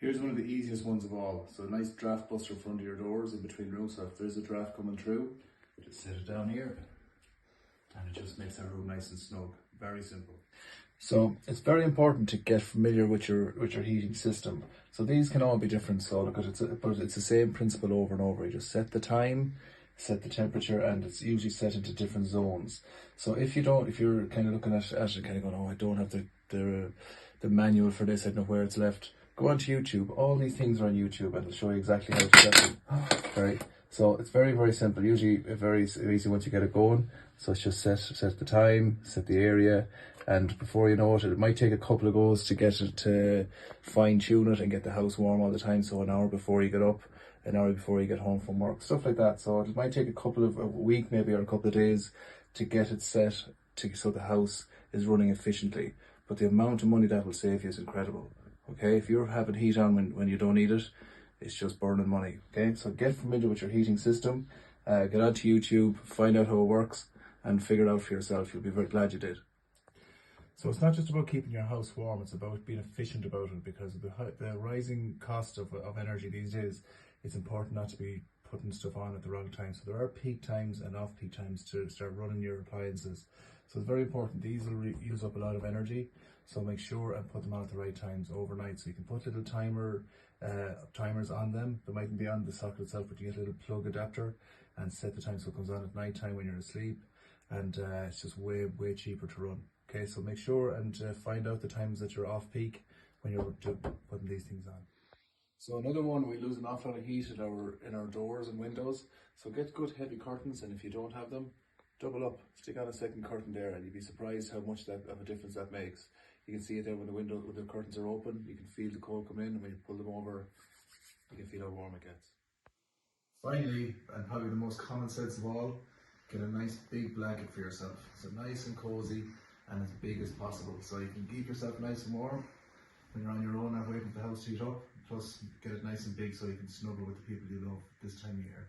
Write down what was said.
Here's one of the easiest ones of all. So a nice draft buster in front of your doors in between rooms. So if there's a draft coming through, just set it down here. And it just makes our room nice and snug. Very simple. So it's very important to get familiar with your heating system. So these can all be different. So look, but it's the same principle over and over. You just set the time, set the temperature, and it's usually set into different zones. So if you're kind of looking at it, kind of going, oh, I don't have the manual for this, I don't know where it's left. Go onto YouTube. All these things are on YouTube, and it'll show you exactly how to set them. Right. So it's very, very simple. Usually very easy once you get it going. So it's just set the time, set the area, and before you know it, it might take a couple of goes to get it to fine tune it and get the house warm all the time. So an hour before you get up, an hour before you get home from work, stuff like that. So it might take a week maybe, or a couple of days to get it set so the house is running efficiently. But the amount of money that will save you is incredible. Okay, if you're having heat on when you don't need it, it's just burning money. Okay, so get familiar with your heating system, get onto YouTube, find out how it works, and figure it out for yourself. You'll be very glad you did. So it's not just about keeping your house warm, it's about being efficient about it, because of the rising cost of energy these days. It's important not to be putting stuff on at the wrong time. So there are peak times and off-peak times to start running your appliances. So it's very important. These will use up a lot of energy. So make sure and put them on at the right times overnight. So you can put little timers on them. They mightn't be on the socket itself, but you get a little plug adapter and set the time so it comes on at night time when you're asleep. And it's just way cheaper to run. Okay, so make sure and find out the times that you're off peak when you're putting these things on. So another one, we lose an awful lot of heat in our doors and windows. So get good heavy curtains, and if you don't have them, double up, stick on a second curtain there, and you'd be surprised how much of a difference that makes. You can see it there when the curtains are open. You can feel the cold come in, and when you pull them over, you can feel how warm it gets. Finally, and probably the most common sense of all, get a nice big blanket for yourself. So nice and cozy and as big as possible. So you can keep yourself nice and warm when you're on your own, not waiting for the house to heat up. Plus, get it nice and big so you can snuggle with the people you love this time of year.